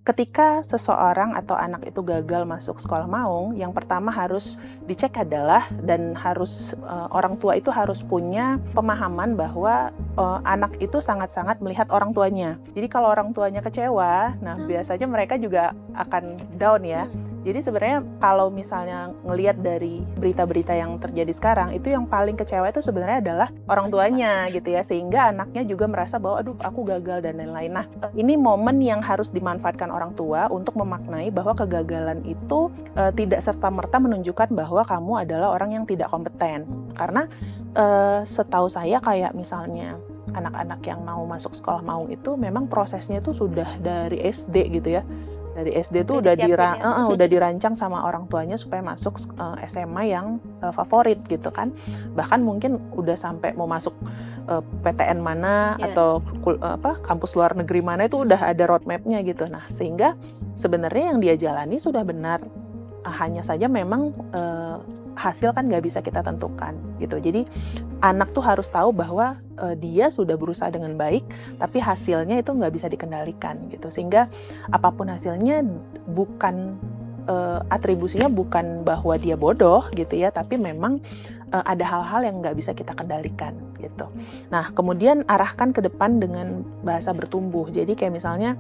Ketika seseorang atau anak itu gagal masuk sekolah maung, yang pertama harus dicek adalah dan harus orang tua itu harus punya pemahaman bahwa anak itu sangat-sangat melihat orang tuanya. Jadi kalau orang tuanya kecewa, nah biasanya mereka juga akan down ya. Jadi sebenarnya kalau misalnya ngelihat dari berita-berita yang terjadi sekarang, itu yang paling kecewa itu sebenarnya adalah orang tuanya gitu ya, sehingga anaknya juga merasa bahwa aduh aku gagal dan lain-lain. Nah, ini momen yang harus dimanfaatkan orang tua untuk memaknai bahwa kegagalan itu tidak serta-merta menunjukkan bahwa kamu adalah orang yang tidak kompeten. Karena setahu saya kayak misalnya anak-anak yang mau masuk sekolah maung itu memang prosesnya itu sudah dari SD gitu ya. Dari SD tuh Udah disiapin ya? udah dirancang sama orang tuanya supaya masuk SMA yang favorit gitu kan. Bahkan mungkin udah sampai mau masuk PTN mana Iya. atau kampus luar negeri mana itu udah ada roadmap-nya gitu. Nah, sehingga sebenarnya yang dia jalani sudah benar. Hanya saja memang hasil kan nggak bisa kita tentukan gitu. Jadi anak tuh harus tahu bahwa dia sudah berusaha dengan baik, tapi hasilnya itu nggak bisa dikendalikan gitu. Sehingga apapun hasilnya bukan atribusinya bukan bahwa dia bodoh gitu ya, tapi memang ada hal-hal yang nggak bisa kita kendalikan gitu. Nah, kemudian arahkan ke depan dengan bahasa bertumbuh. Jadi kayak misalnya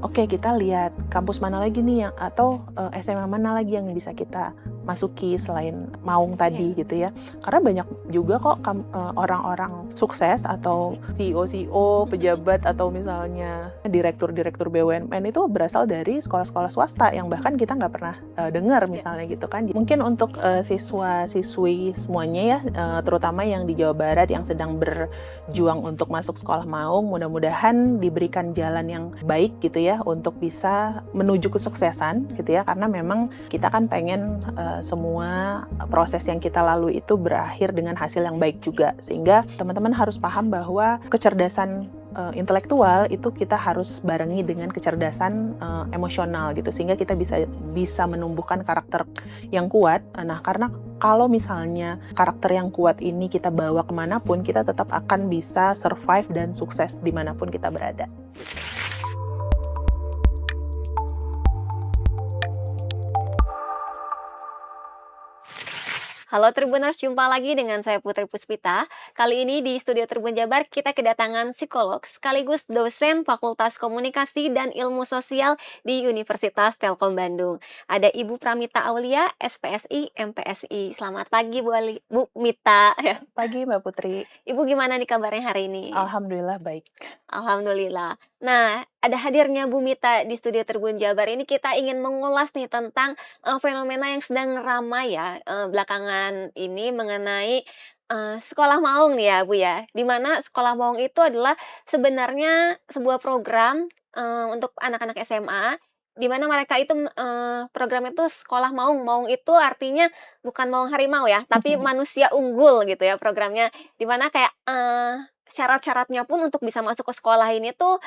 oke kita lihat kampus mana lagi nih yang atau SMA mana lagi yang bisa kita masuki selain Maung tadi gitu ya. Karena banyak juga kok orang-orang sukses atau CEO-CEO, pejabat atau misalnya direktur-direktur BUMN itu berasal dari sekolah-sekolah swasta yang bahkan kita nggak pernah dengar misalnya gitu kan. Mungkin untuk siswa-siswi semuanya ya, terutama yang di Jawa Barat yang sedang berjuang untuk masuk sekolah Maung, mudah-mudahan diberikan jalan yang baik gitu ya untuk bisa menuju kesuksesan gitu ya, karena memang kita kan pengen semua proses yang kita lalui itu berakhir dengan hasil yang baik juga, sehingga teman-teman harus paham bahwa kecerdasan intelektual itu kita harus barengi dengan kecerdasan emosional gitu, sehingga kita bisa menumbuhkan karakter yang kuat. Nah, karena kalau misalnya karakter yang kuat ini kita bawa kemanapun, kita tetap akan bisa survive dan sukses dimanapun kita berada. Halo Tribuners, jumpa lagi dengan saya Putri Puspita. Kali ini di Studio Tribun Jabar kita kedatangan psikolog sekaligus dosen Fakultas Komunikasi dan Ilmu Sosial di Universitas Telkom Bandung. Ada Ibu Pramita Aulia, SPSI, MPSI. Selamat pagi Bu Mita. Pagi Mbak Putri, Ibu gimana nih kabarnya hari ini? alhamdulillah baik. Alhamdulillah. Nah, ada hadirnya Bu Mita di Studio Tribun Jabar ini kita ingin mengulas nih tentang, fenomena yang sedang ramai ya, belakangan ini mengenai, sekolah maung nih ya, Bu, ya. Di mana sekolah maung itu adalah sebenarnya sebuah program, untuk anak-anak SMA, di mana mereka itu, program itu sekolah maung. Maung itu artinya bukan maung harimau ya, tapi manusia unggul gitu ya programnya. Di mana kayak, syarat-syaratnya pun untuk bisa masuk ke sekolah ini tuh,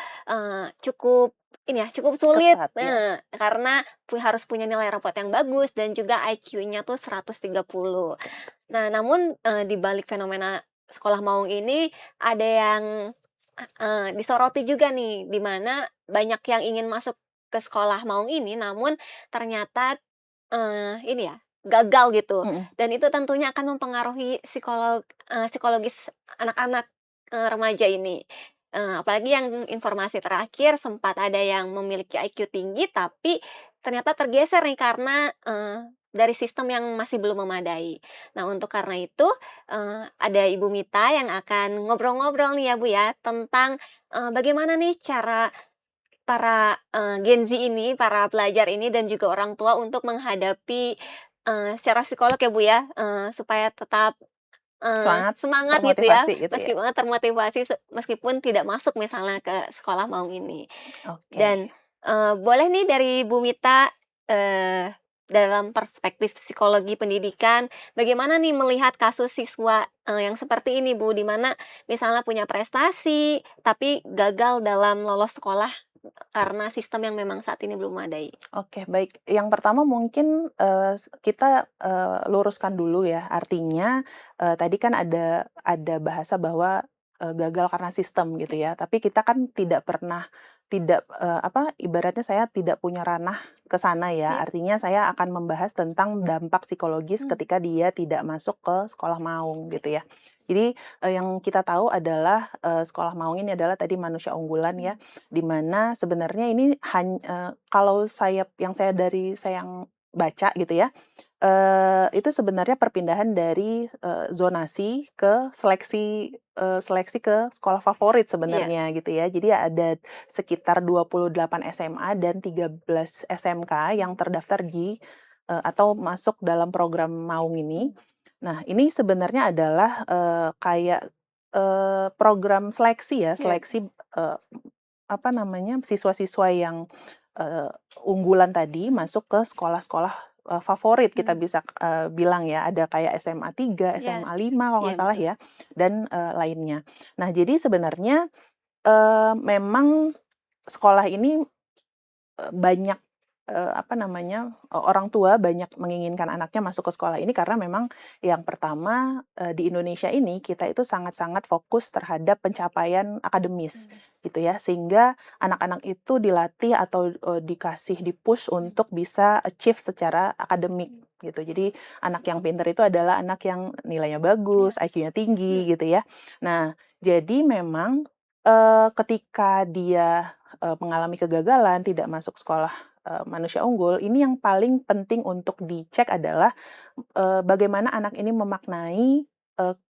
cukup ini ya, cukup sulit, Ketat ya. karena harus punya nilai rapot yang bagus dan juga IQ-nya tuh 130. Nah, namun, di balik fenomena sekolah maung ini ada yang, disoroti juga nih, di mana banyak yang ingin masuk ke sekolah maung ini, namun ternyata, ini ya, gagal gitu. Mhm. Dan itu tentunya akan mempengaruhi psikologis anak-anak, remaja ini. Apalagi yang informasi terakhir sempat ada yang memiliki IQ tinggi, tapi ternyata tergeser nih karena, dari sistem yang masih belum memadai. Nah, untuk karena itu, ada Ibu Mita yang akan ngobrol-ngobrol nih ya, Bu, ya, tentang, bagaimana nih cara para, Gen Z ini, para pelajar ini dan juga orang tua untuk menghadapi, secara psikolog ya, Bu, ya, supaya tetap Semangat, semangat gitu ya, termotivasi gitu ya. meskipun termotivasi meskipun tidak masuk misalnya ke sekolah maung ini. Oke. Dan, boleh nih dari Bu Mita, dalam perspektif psikologi pendidikan, bagaimana nih melihat kasus siswa, yang seperti ini Bu, di mana misalnya punya prestasi, tapi gagal dalam lolos sekolah karena sistem yang memang saat ini belum memadai? Oke, baik. Yang pertama mungkin, kita, luruskan dulu ya. Artinya, tadi kan ada bahasa bahwa, gagal karena sistem gitu ya. Tapi kita kan tidak pernah tidak, ibaratnya saya tidak punya ranah ke sana ya. Oke. Artinya saya akan membahas tentang dampak psikologis Mmm, ketika dia tidak masuk ke sekolah maung oke. gitu ya. Jadi, yang kita tahu adalah, sekolah maung ini adalah tadi manusia unggulan ya, Mmm, di mana sebenarnya ini kalau saya yang baca gitu ya, itu sebenarnya perpindahan dari, zonasi ke seleksi ke sekolah favorit iya, sebenarnya gitu ya. Jadi ada sekitar 28 SMA dan 13 SMK mmm, yang terdaftar atau masuk dalam program Maung ini. mmm, Nah, ini sebenarnya adalah, kayak, program seleksi ya, iya, seleksi, eee, siswa-siswa yang, eee, unggulan tadi masuk ke sekolah-sekolah, favorit kita mmm, bisa, bilang ya, ada kayak SMA 3, iya, SMA 5 kalau iya nggak salah betul. ya, dan, lainnya. Nah, jadi sebenarnya, memang sekolah ini banyak, orang tua banyak menginginkan anaknya masuk ke sekolah ini karena memang yang pertama, di Indonesia ini kita itu sangat-sangat fokus terhadap pencapaian akademis, Mmm, gitu ya. Sehingga anak-anak itu dilatih atau, dikasih di-push mmm, untuk bisa achieve secara akademik, mmm, gitu. Jadi anak yang pintar itu adalah anak yang nilainya iya, bagus, IQ-nya mmm, tinggi, gitu ya. Nah, jadi memang, ketika dia mengalami kegagalan, tidak masuk sekolah, manusia unggul, ini yang paling penting untuk dicek adalah, bagaimana anak ini memaknai,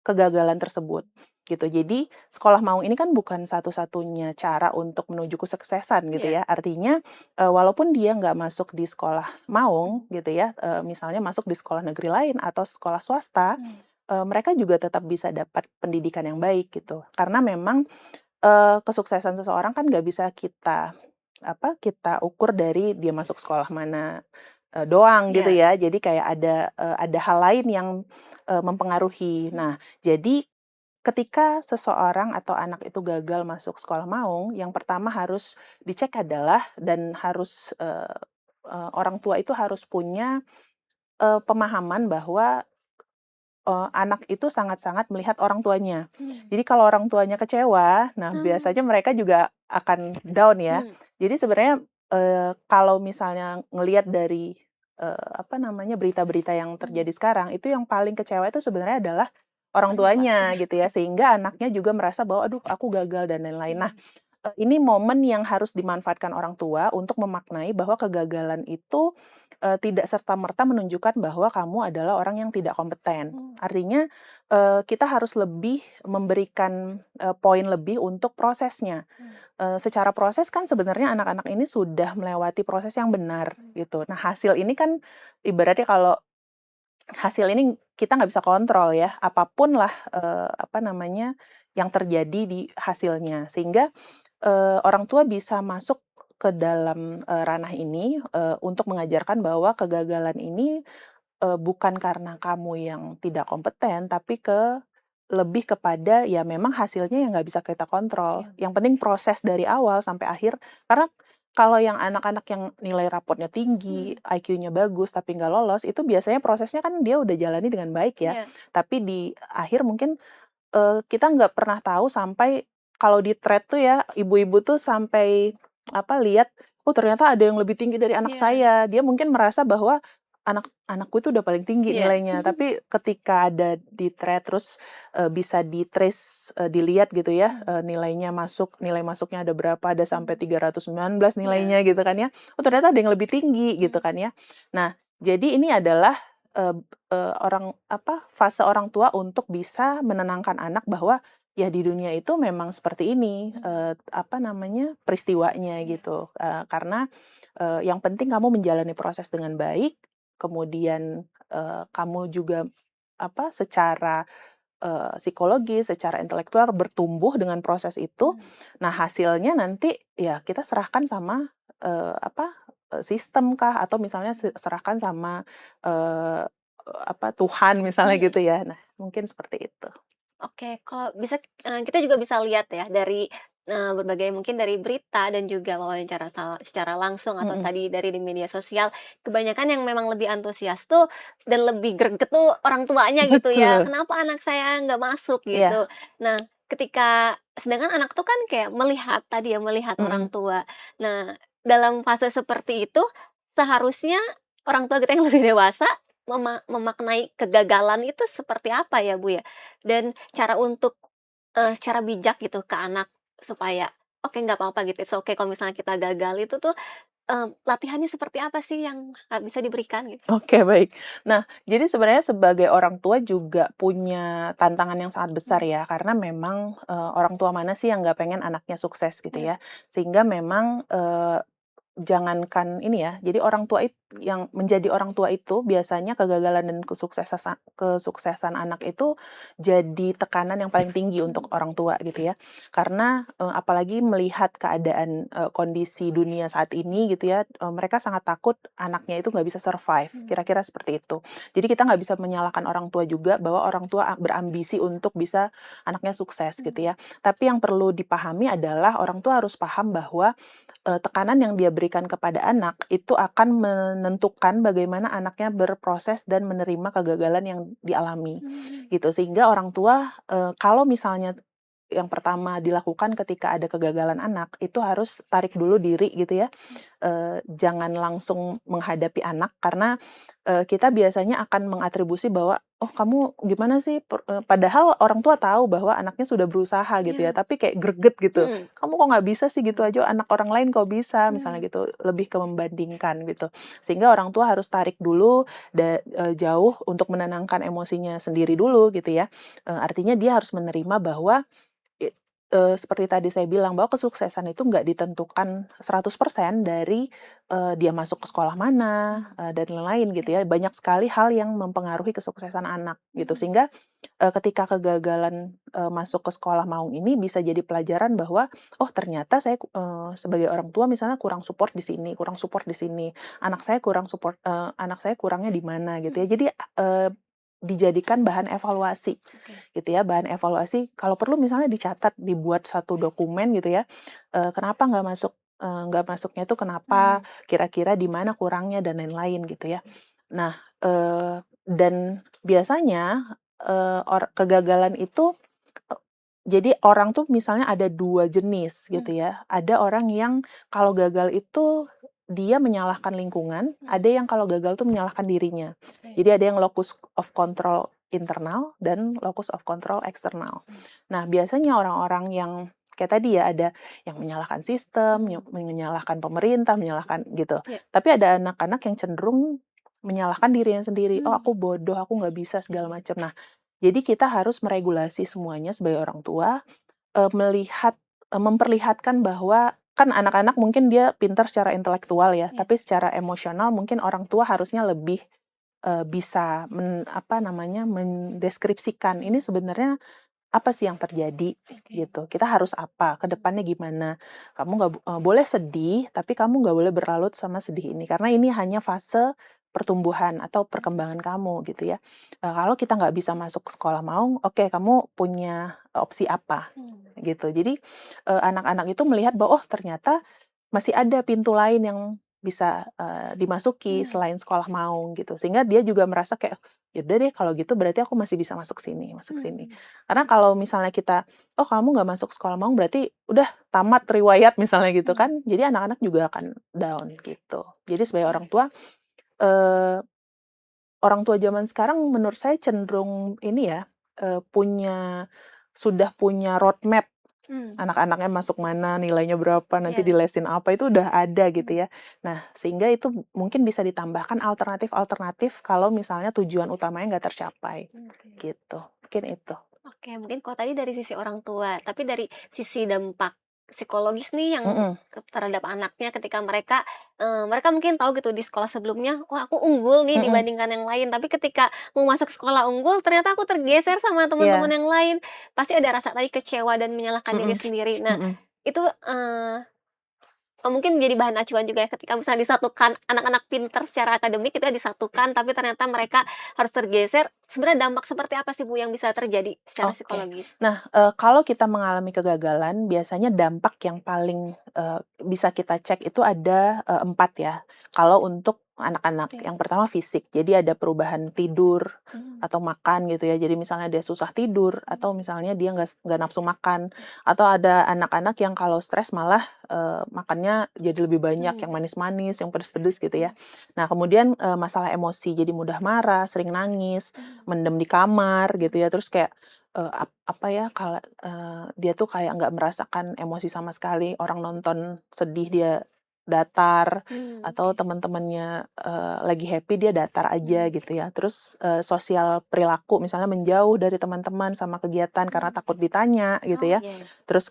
kegagalan tersebut, gitu. Jadi, sekolah maung ini kan bukan satu-satunya cara untuk menuju kesuksesan, gitu iya, ya. Artinya, walaupun dia nggak masuk di sekolah maung, mmm, gitu ya, misalnya masuk di sekolah negeri lain atau sekolah swasta, mmm, mereka juga tetap bisa dapat pendidikan yang baik, gitu. Karena memang kesuksesan seseorang kan nggak bisa kita ukur dari dia masuk sekolah mana, doang gitu iya, ya. Jadi kayak ada hal lain yang, mempengaruhi. mmm, Nah, jadi ketika seseorang atau anak itu gagal masuk sekolah maung, yang pertama harus dicek adalah dan harus, orang tua itu harus punya, pemahaman bahwa anak itu sangat-sangat melihat orang tuanya. mmm, Jadi kalau orang tuanya kecewa, nah oh, biasanya mereka juga akan down ya. mmm, Jadi sebenarnya, kalau misalnya ngelihat dari, berita-berita yang mmm, terjadi sekarang, itu yang paling kecewa itu sebenarnya adalah orang orang tua, tuanya iya, gitu ya, sehingga anaknya juga merasa bahwa, "Aduh aku gagal," dan lain-lain. Nah, mmm, ini momen yang harus dimanfaatkan orang tua untuk memaknai bahwa kegagalan itu, tidak serta-merta menunjukkan bahwa kamu adalah orang yang tidak kompeten. mmm, Artinya, kita harus lebih memberikan, poin lebih untuk prosesnya. mmm, Secara proses kan sebenarnya anak-anak ini sudah melewati proses yang benar, mmm, gitu. Nah, hasil ini kan ibaratnya kalau hasil ini kita nggak bisa kontrol ya, apapun lah, yang terjadi di hasilnya. Sehingga orang tua bisa masuk ke dalam, ranah ini, untuk mengajarkan bahwa kegagalan ini, bukan karena kamu yang tidak kompeten, tapi lebih kepada ya memang hasilnya yang nggak bisa kita kontrol. iya, Yang penting proses dari awal sampai akhir. Karena kalau yang anak-anak yang nilai rapotnya tinggi, mmm, IQ-nya bagus, tapi nggak lolos, itu biasanya prosesnya kan dia udah jalani dengan baik ya. iya, Tapi di akhir mungkin kita nggak pernah tahu sampai kalau di thread tuh ya, ibu-ibu tuh sampai, lihat, "Oh ternyata ada yang lebih tinggi dari anak iya, saya." Dia mungkin merasa bahwa anakku itu udah paling tinggi iya, nilainya, tapi ketika ada di thread terus, bisa di-trace, dilihat gitu ya, mmm, nilai masuknya ada berapa, ada sampai mmm, 319 iya, nilainya gitu kan ya. Oh ternyata ada yang lebih tinggi gitu mmm, kan ya. Nah, jadi ini adalah, eee fase orang tua untuk bisa menenangkan anak bahwa, ya di dunia itu memang seperti ini, mmm, peristiwanya iya, gitu. Karena, yang penting kamu menjalani proses dengan baik, kemudian, kamu juga, secara, psikologis, secara intelektual bertumbuh dengan proses itu. mmm, Nah hasilnya nanti ya kita serahkan sama, sistem kah atau misalnya mmm, serahkan sama, eee Tuhan misalnya mmm. gitu ya. Nah, mungkin seperti itu. Oke, kalau bisa, kita juga bisa lihat ya dari, berbagai mungkin dari berita dan juga wawancara secara langsung atau Mhm, tadi dari di media sosial, kebanyakan yang memang lebih antusias tuh dan lebih greget tuh orang tuanya gitu ya, betul. "Kenapa anak saya nggak masuk?" Iya, Gitu. Nah, ketika sedangkan anak tuh kan kayak melihat tadi ya, melihat orang Mhm. tua. Nah, dalam fase seperti itu, seharusnya orang tua kita yang lebih dewasa memaknai kegagalan itu seperti apa ya, Bu, ya? Dan cara untuk, secara bijak gitu ke anak supaya, "Oke, nggak apa-apa," gitu, "it's okay kalau misalnya kita gagal." Itu tuh, latihannya seperti apa sih yang, bisa diberikan gitu? Oke, baik. Nah, jadi sebenarnya sebagai orang tua juga punya tantangan yang sangat besar Mmm, ya, karena memang, orang tua mana sih yang nggak pengen anaknya sukses gitu bener, ya. Sehingga memang, jangankan ini ya, jadi orang tua yang menjadi orang tua itu biasanya kegagalan dan kesuksesan anak itu jadi tekanan yang paling tinggi untuk mmm, orang tua gitu ya. Karena, apalagi melihat keadaan, kondisi dunia saat ini gitu ya, mereka sangat takut anaknya itu nggak bisa survive, mmm, kira-kira seperti itu. Jadi kita nggak bisa menyalahkan orang tua juga bahwa orang tua berambisi untuk bisa anaknya sukses gitu mmm, ya. Tapi yang perlu dipahami adalah orang tua harus paham bahwa tekanan yang dia berikan kepada anak itu akan menentukan bagaimana anaknya berproses dan menerima kegagalan yang dialami, mmm, gitu. Sehingga orang tua, kalau misalnya yang pertama dilakukan ketika ada kegagalan anak, itu harus tarik dulu diri gitu ya, mmm, jangan langsung menghadapi anak karena, kita biasanya akan mengatribusi bahwa, "Oh kamu gimana sih?" Padahal orang tua tahu bahwa anaknya sudah berusaha gitu ya, iya, tapi kayak greget gitu, mhm, "Kamu kok nggak bisa sih gitu aja, anak orang lain kok bisa?" Misalnya mmm, gitu, lebih ke membandingkan gitu. Sehingga orang tua harus tarik dulu jauh untuk menenangkan emosinya sendiri dulu gitu ya, artinya dia harus menerima bahwa It seperti tadi saya bilang bahwa kesuksesan itu nggak ditentukan 100% dari, dia masuk ke sekolah mana, mmm, dan lain-lain gitu oke, ya. Banyak sekali hal yang mempengaruhi kesuksesan anak gitu. mhm, Sehingga, ketika kegagalan, masuk ke sekolah maung ini bisa jadi pelajaran bahwa, oh ternyata saya, sebagai orang tua misalnya kurang support di sini, kurang support di sini, anak saya kurangnya di mana gitu ya. mhm, Jadi, dijadikan bahan evaluasi oke, gitu ya, bahan evaluasi kalau perlu misalnya dicatat, dibuat satu dokumen gitu ya, kenapa nggak masuknya itu kenapa, mmm, kira-kira di mana kurangnya dan lain-lain gitu ya. Nah, dan biasanya, kegagalan itu, e jadi orang tuh misalnya ada 2 jenis gitu mmm, ya. Ada orang yang kalau gagal itu dia menyalahkan lingkungan, mhm, ada yang kalau gagal tuh menyalahkan dirinya. oke, Jadi ada yang locus of control internal dan locus of control eksternal. mmm, Nah, biasanya orang-orang yang kayak tadi ya, ada yang menyalahkan sistem, mmm, menyalahkan pemerintah, menyalahkan gitu. iya, Tapi ada anak-anak yang cenderung menyalahkan dirinya sendiri, "Oh, mmm, aku bodoh, aku nggak bisa," segala macam. Nah, jadi kita harus meregulasi semuanya sebagai orang tua, memperlihatkan bahwa kan anak-anak mungkin dia pintar secara intelektual ya, iya, tapi secara emosional mungkin orang tua harusnya lebih bisa apa namanya, mendeskripsikan, ini mmm, sebenarnya apa sih yang terjadi oke, gitu. Kita harus apa, ke mmm, depannya gimana. Kamu nggak boleh sedih, tapi kamu nggak boleh berlarut sama sedih ini, karena ini hanya fase pertumbuhan atau mmm, perkembangan kamu gitu ya. Kalau kita nggak bisa masuk ke sekolah maung, oke kamu punya opsi apa, mmm, gitu. Jadi, anak-anak itu melihat bahwa, oh ternyata masih ada pintu lain yang bisa, dimasuki mmm, selain sekolah maung gitu, sehingga dia juga merasa kayak, "Ya udah deh kalau gitu berarti aku masih bisa masuk sini masuk sini." mmm, Karena kalau misalnya kita, "Oh kamu nggak masuk sekolah maung berarti udah tamat riwayat," misalnya gitu mmm, kan, jadi anak-anak juga akan down gitu. Jadi sebagai oke, orang tua, eee, orang tua zaman sekarang menurut saya cenderung ini ya, sudah punya roadmap mmm, anak-anaknya masuk mana, nilainya berapa, nanti iya, dilesin apa, itu udah ada gitu mmm, ya. Nah, sehingga itu mungkin bisa ditambahkan alternatif-alternatif kalau misalnya tujuan utamanya nggak tercapai, oke. gitu. Mungkin itu. Oke, mungkin kalau tadi dari sisi orang tua, tapi dari sisi dampak psikologis nih yang Mhm, terhadap anaknya ketika mereka, mereka mungkin tahu gitu di sekolah sebelumnya, "Wah, aku unggul nih mhm, dibandingkan yang lain." Tapi ketika mau masuk sekolah unggul, ternyata aku tergeser sama teman-teman iya, yang lain. Pasti ada rasa tadi kecewa dan menyalahkan diri mhm, sendiri. Nah, mhm. itu, mungkin jadi bahan acuan juga ya ketika misalnya disatukan anak-anak pinter secara akademik itu ya disatukan, tapi ternyata mereka harus tergeser, sebenarnya dampak seperti apa sih, Bu, yang bisa terjadi secara Oke. psikologis? Nah, kalau kita mengalami kegagalan, biasanya dampak yang paling, bisa kita cek itu ada, 4 ya. Kalau untuk, anak-anak. Oke. Yang pertama fisik, jadi ada perubahan tidur Mmm, atau makan gitu ya. Jadi misalnya dia susah tidur mmm, atau misalnya dia nggak nafsu makan, atau ada anak-anak yang kalau stres malah, makannya jadi lebih banyak mmm, yang manis-manis, yang pedes-pedes gitu ya. mmm, Nah kemudian, masalah emosi, jadi mudah marah, sering nangis, mmm, mendem di kamar mmm, gitu ya, terus kayak, apa ya, kalau, dia tuh kayak nggak merasakan emosi sama sekali, orang nonton sedih dia datar, atau oke, teman-temannya, lagi happy dia datar aja mmm, gitu ya. Terus, sosial perilaku misalnya menjauh dari teman-teman sama kegiatan karena mmm. takut ditanya gitu Oh, ya. iya iya. Terus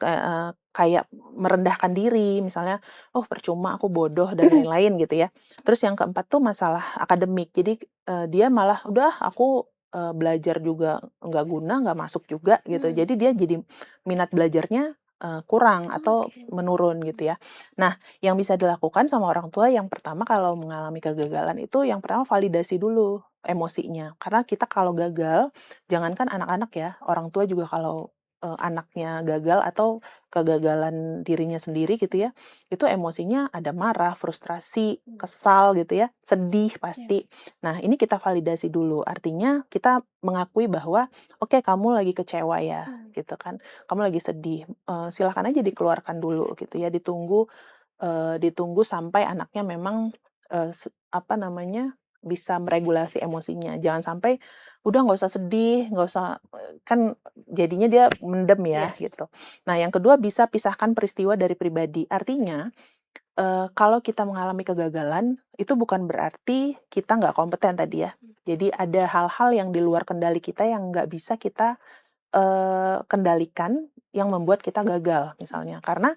kayak merendahkan diri misalnya, "Oh percuma aku bodoh," dan lain-lain gitu ya. Terus yang keempat tuh masalah akademik. Jadi, dia malah, "Udah aku, belajar juga nggak guna, nggak masuk juga," gitu. Mmm, Jadi dia jadi minat belajarnya, kurang atau oke. menurun gitu ya. Nah, yang bisa dilakukan sama orang tua yang pertama kalau mengalami kegagalan itu yang pertama validasi dulu emosinya. Karena kita kalau gagal, jangankan anak-anak ya, orang tua juga kalau, anaknya gagal atau kegagalan dirinya sendiri gitu ya, itu emosinya ada marah, frustrasi, Mmm, kesal gitu ya, sedih iya, pasti. Nah, ini kita validasi dulu, artinya kita mengakui bahwa, "Oke, kamu lagi kecewa ya," mmm, gitu kan, "kamu lagi sedih, silahkan aja dikeluarkan dulu," gitu ya, ditunggu sampai anaknya memang, apa namanya, bisa meregulasi emosinya. Jangan sampai, "Udah nggak usah sedih, nggak usah," kan jadinya dia mendem ya, iya, gitu. Nah, yang kedua bisa pisahkan peristiwa dari pribadi. Artinya, kalau kita mengalami kegagalan, itu bukan berarti kita nggak kompeten tadi ya. mmm, Jadi ada hal-hal yang di luar kendali kita yang nggak bisa kita kendalikan yang membuat kita gagal mmm, misalnya. Karena,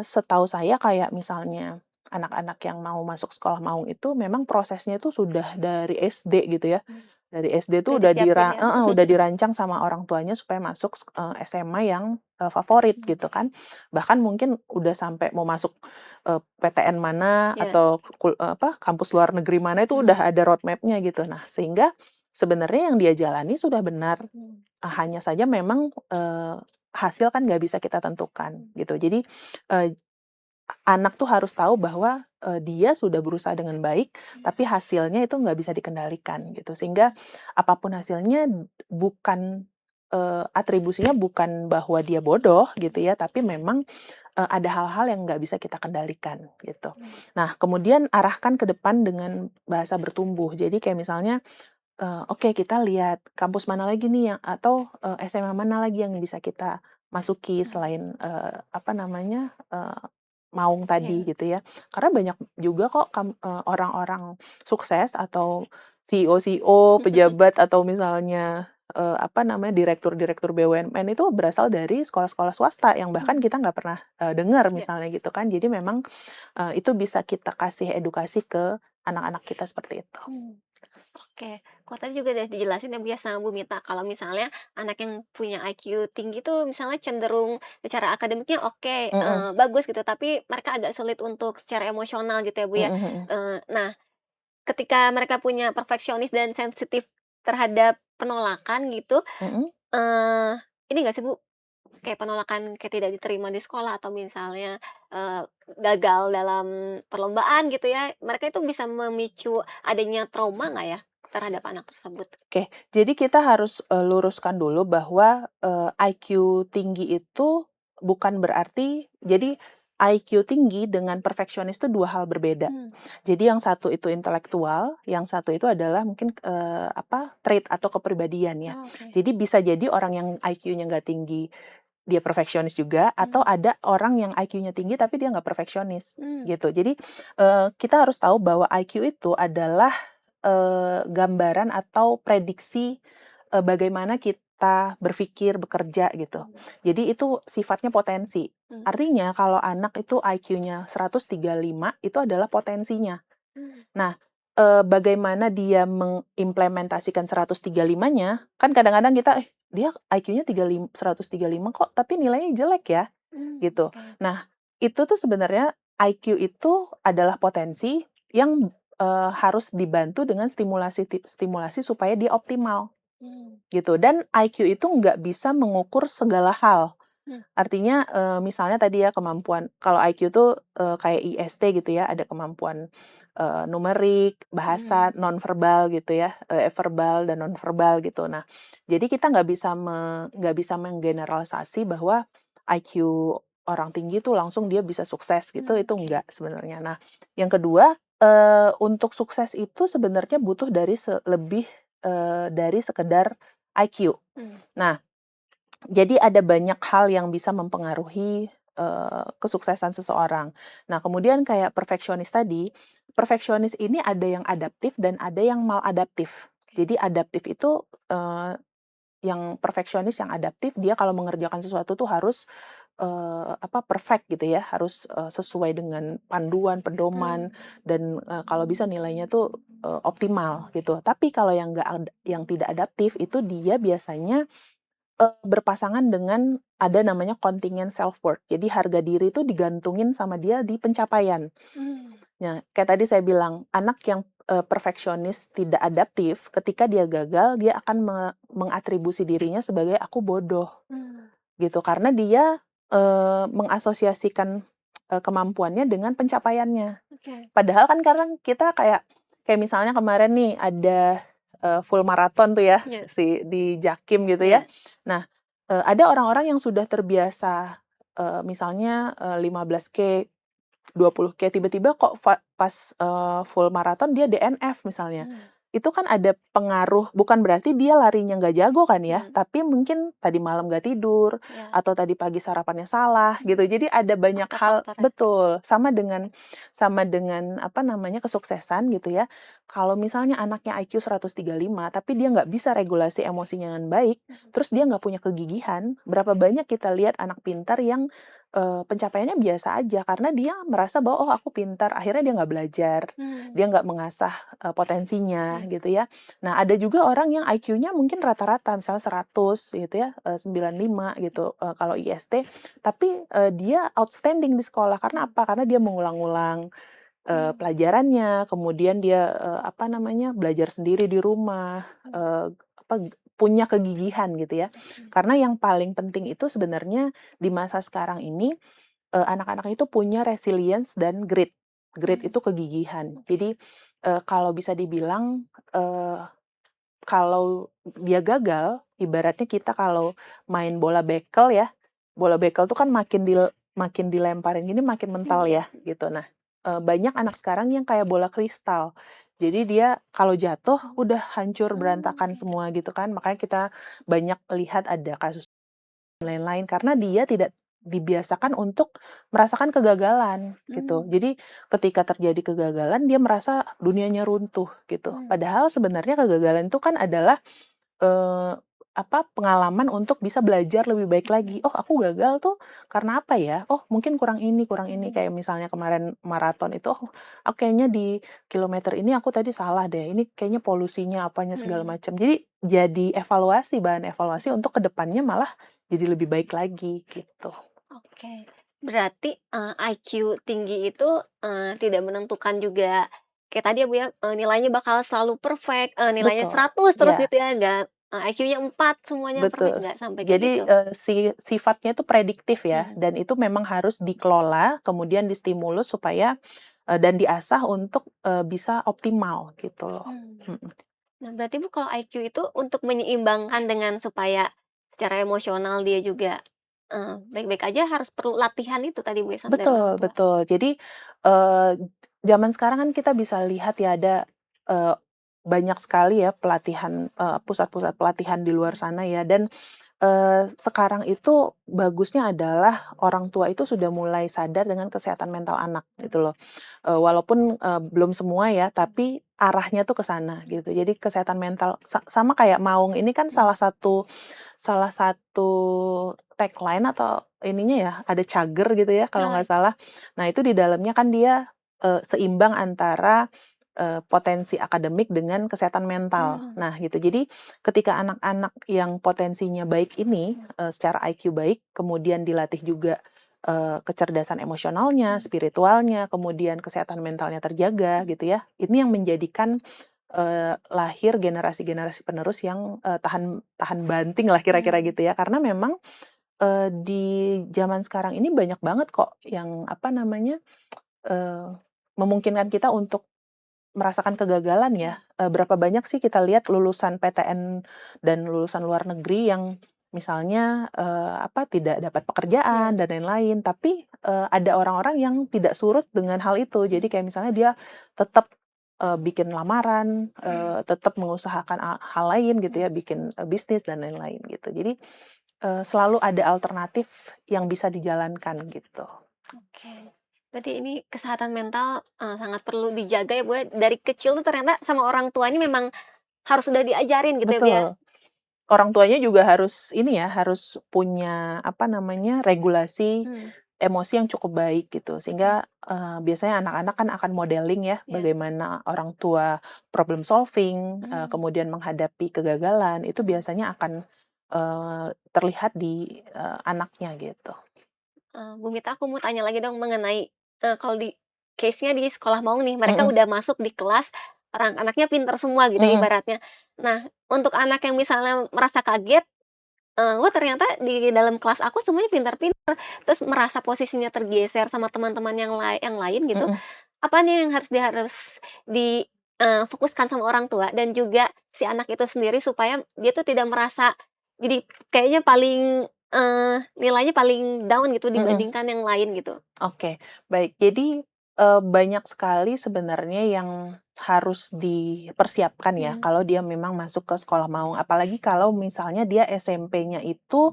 setahu saya kayak misalnya anak-anak yang mau masuk sekolah maung itu memang prosesnya itu sudah dari SD gitu ya. mmm, Dari SD udah tuh disiapin ya? udah dirancang sama orang tuanya supaya masuk SMA yang, favorit Mmm, gitu kan. Bahkan mungkin udah sampai mau masuk, PTN mana iya, atau kampus luar negeri mana itu udah mhm, ada road map-nya gitu. Nah, sehingga sebenarnya yang dia jalani sudah benar. mmm, Hanya saja memang, hasil kan nggak bisa kita tentukan mmm, gitu. Jadi, eee, anak tuh harus tahu bahwa, dia sudah berusaha dengan baik, mmm, tapi hasilnya itu nggak bisa dikendalikan gitu. Sehingga apapun hasilnya bukan, atribusinya bukan bahwa dia bodoh gitu ya, tapi memang, ada hal-hal yang nggak bisa kita kendalikan gitu. mmm, Nah, kemudian arahkan ke depan dengan bahasa bertumbuh. Jadi kayak misalnya, oke kita lihat kampus mana lagi nih yang atau, SMA mana lagi yang bisa kita masuki mmm, selain, apa namanya, Maung tadi iya, gitu ya. Karena banyak juga kok orang-orang sukses atau CEO-CEO, pejabat atau misalnya, apa namanya, direktur-direktur BUMN itu berasal dari sekolah-sekolah swasta yang bahkan mmm, kita nggak pernah, dengar iya, misalnya gitu kan. Jadi memang, itu bisa kita kasih edukasi ke anak-anak kita seperti itu. mmm. Oke, kalau tadi juga udah dijelasin ya Bu ya sama Bu Mita, kalau misalnya anak yang punya IQ tinggi tuh misalnya cenderung secara akademiknya oke, Mhm, bagus gitu, tapi mereka agak sulit untuk secara emosional gitu ya Bu ya. mhm mhm. Nah, ketika mereka punya perfeksionis dan sensitif terhadap penolakan gitu, Mhm eee, ini nggak sih Bu, kayak penolakan kayak tidak diterima di sekolah atau misalnya, gagal dalam perlombaan gitu ya, mereka itu bisa memicu adanya trauma nggak ya terhadap anak tersebut? oke. Jadi kita harus, luruskan dulu bahwa, IQ tinggi itu bukan berarti jadi IQ tinggi dengan perfeksionis itu 2 hal berbeda. Mmm, Jadi yang satu itu intelektual, yang satu itu adalah mungkin, trait atau kepribadian ya. oh oke, Jadi bisa jadi orang yang IQ-nya nggak tinggi, dia perfeksionis juga, atau mmm, ada orang yang IQ-nya tinggi tapi dia nggak perfeksionis, mmm, gitu. Jadi, kita harus tahu bahwa IQ itu adalah gambaran atau prediksi, bagaimana kita berpikir, bekerja gitu. mmm, Jadi itu sifatnya potensi. mmm, Artinya kalau anak itu IQ-nya 135 itu adalah potensinya. mmm, Nah, bagaimana dia mengimplementasikan 135-nya, kan kadang-kadang kita, dia IQ-nya 135 kok, tapi nilainya jelek ya, gitu. oke, Nah, itu tuh sebenarnya IQ itu adalah potensi yang, harus dibantu dengan stimulasi supaya dia optimal, mmm, gitu. Dan IQ itu nggak bisa mengukur segala hal. Mmm. Artinya, misalnya tadi ya kemampuan kalau IQ tuh, kayak IST gitu ya, ada kemampuan, numerik, bahasa, Mhm. nonverbal gitu ya, verbal dan nonverbal gitu. Nah, jadi kita nggak bisa menggeneralisasi bahwa IQ orang tinggi tuh langsung dia bisa sukses gitu, itu Oke. enggak sebenarnya. Nah, yang kedua, untuk sukses itu sebenarnya butuh lebih, dari sekedar IQ. Mmm. Nah, jadi ada banyak hal yang bisa mempengaruhi, kesuksesan seseorang. Nah, kemudian kayak perfeksionis tadi, perfeksionis ini ada yang adaptif dan ada yang maladaptif. Oke. Jadi adaptif itu, yang perfeksionis yang adaptif dia kalau mengerjakan sesuatu tuh harus, perfect gitu ya, harus, sesuai dengan panduan, pedoman, Mmm. dan, kalau bisa nilainya tuh, optimal gitu. Tapi kalau yang tidak adaptif itu dia biasanya berpasangan dengan ada namanya kontingen self worth. Jadi harga diri itu digantungin sama dia di pencapaian. Mmm. Nah, kayak tadi saya bilang, anak yang, perfeksionis tidak adaptif, ketika dia gagal, dia akan mengatribusi dirinya sebagai, "Aku bodoh." Mmm. Gitu. Karena dia, mengasosiasikan, kemampuannya dengan pencapaiannya. Oke. Padahal kan karena kita kayak kayak misalnya kemarin nih ada, full maraton tuh ya, Iya. di Jakim gitu ya. Iya. Nah, ada orang-orang yang sudah terbiasa, misalnya, 15K, 20K, tiba-tiba kok pas, full maraton dia DNF misalnya. Mmm. Itu kan ada pengaruh, bukan berarti dia larinya nggak jago kan ya, Mhm. tapi mungkin tadi malam nggak tidur, Iya. atau tadi pagi sarapannya salah gitu. Jadi ada banyak hal Faktor-faktor ya. betul, sama dengan apa namanya, kesuksesan gitu ya. Kalau misalnya anaknya IQ 135 tapi dia nggak bisa regulasi emosinya dengan baik, Mhm. terus dia nggak punya kegigihan, berapa banyak kita lihat anak pintar yang pencapaiannya biasa aja karena dia merasa bahwa, "Oh aku pintar," akhirnya dia nggak belajar, Mmm. dia nggak mengasah, potensinya Iya. gitu ya. Nah ada juga orang yang IQ-nya mungkin rata-rata misalnya 100 gitu ya, 95 gitu, kalau IST, tapi, dia outstanding di sekolah karena Mmm. apa? Karena dia mengulang-ulang, Mmm. pelajarannya, kemudian dia, belajar sendiri di rumah, Mmm. eee, punya kegigihan gitu ya. Oke. Karena yang paling penting itu sebenarnya di masa sekarang ini, anak-anak itu punya resilience dan grit. Grit Mmm. itu kegigihan. Oke. Jadi, kalau bisa dibilang, kalau dia gagal, ibaratnya kita kalau main bola bekel ya, bola bekel tuh kan makin dilemparin gini makin Mmm, mental iya. ya, gitu. Nah, banyak anak sekarang yang kayak bola kristal. Jadi dia kalau jatuh Mhm. udah hancur Oh, berantakan oke. semua gitu kan. Makanya kita banyak lihat ada kasus lain-lain karena dia tidak dibiasakan untuk merasakan kegagalan gitu. Mmm. Jadi ketika terjadi kegagalan dia merasa dunianya runtuh gitu. Mmm. Padahal sebenarnya kegagalan itu kan adalah, eee, pengalaman untuk bisa belajar lebih baik lagi. Mhm. "Oh aku gagal tuh karena apa ya? Oh mungkin kurang ini kurang ini." Mmm. Kayak misalnya kemarin maraton itu, "Oh aku kayaknya di kilometer ini aku tadi salah deh, ini kayaknya polusinya apanya segala Mhm. macam." Jadi evaluasi, bahan evaluasi Mhm. untuk ke depannya malah jadi lebih baik lagi gitu. Oke. Berarti, IQ tinggi itu, tidak menentukan juga kayak tadi ya, Bu, ya, nilainya bakal selalu perfect, nilainya Betul, 100 terus ya. gitu ya, nggak, IQ-nya 4 semuanya perfect, Betul. nggak sampai kayak Jadi, gitu? sifatnya itu prediktif ya, Mhm. dan itu memang harus dikelola, kemudian distimulus supaya dan diasah untuk, bisa optimal gitu loh. Mmm. Mhm. Nah, berarti Bu, kalau IQ itu untuk menyeimbangkan dengan supaya secara emosional dia juga, baik-baik aja harus perlu latihan itu tadi Bu, ya, dari orang Betul tua? betul. Jadi, eee, zaman sekarang kan kita bisa lihat ya ada, eee, banyak sekali ya pelatihan, pusat-pusat pelatihan di luar Mhm. sana ya dan sekarang itu bagusnya adalah orang tua itu sudah mulai sadar dengan kesehatan mental anak gitu loh. Walaupun, belum semua ya, Mhm. tapi arahnya tuh ke sana Mhm. gitu. Jadi kesehatan mental sama kayak Maung ini kan Mhm. salah satu tagline atau ininya ya, ada cager gitu ya kalau Oh, nggak salah. Nah itu di dalamnya kan dia, seimbang antara, potensi akademik dengan kesehatan mental. mmm, Nah gitu, jadi ketika anak-anak yang potensinya baik ini, mhm. secara IQ baik, kemudian dilatih juga, kecerdasan emosionalnya, Mmm. spiritualnya, kemudian kesehatan mentalnya terjaga Mhm. gitu ya, ini yang menjadikan, lahir generasi-generasi penerus yang, tahan tahan banting lah kira-kira Mmm. gitu ya. Karena memang di zaman sekarang ini banyak banget kok yang, apa namanya, eee, memungkinkan kita untuk merasakan kegagalan ya. Berapa banyak sih kita lihat lulusan PTN dan lulusan luar negeri yang misalnya, tidak dapat Iya, pekerjaan dan lain-lain, tapi, ada orang-orang yang tidak surut dengan hal itu. Jadi mhm, kayak misalnya dia tetap, bikin lamaran, tetap mengusahakan hal lain gitu mhm, ya, bikin, bisnis dan lain-lain gitu. Jadi, selalu ada alternatif yang bisa dijalankan gitu. oke. Berarti ini kesehatan mental, sangat perlu dijaga ya, Bu, ya. Dari kecil tuh ternyata sama orang tua ini memang harus sudah diajarin gitu ya, Bu, ya? Betul. Orang tuanya juga harus ini ya, harus punya apa namanya, regulasi Mmm, emosi yang cukup baik gitu. mhm, Sehingga, biasanya anak-anak kan akan modeling ya, iya, bagaimana orang tua problem solving, mmm. kemudian menghadapi kegagalan, itu biasanya akan, terlihat di, anaknya gitu. Bu Mita, aku mau tanya lagi dong mengenai, kalau di case-nya di sekolah Maung nih, mereka Mhm udah masuk di kelas, orang anaknya pinter semua gitu mhm ibaratnya. Nah, untuk anak yang misalnya merasa kaget, "Wah ternyata di dalam kelas aku semuanya pintar-pintar," terus merasa posisinya tergeser sama teman-teman yang lain gitu, mhm. apa nih yang harus di, fokuskan sama orang tua dan juga si anak itu sendiri supaya dia tuh tidak merasa jadi kayaknya paling, nilainya paling down gitu Mhm. dibandingkan yang lain gitu? Oke, baik. Jadi, banyak sekali sebenarnya yang harus dipersiapkan ya, Mhm, kalau dia memang masuk ke sekolah maung. Apalagi kalau misalnya dia SMP-nya itu,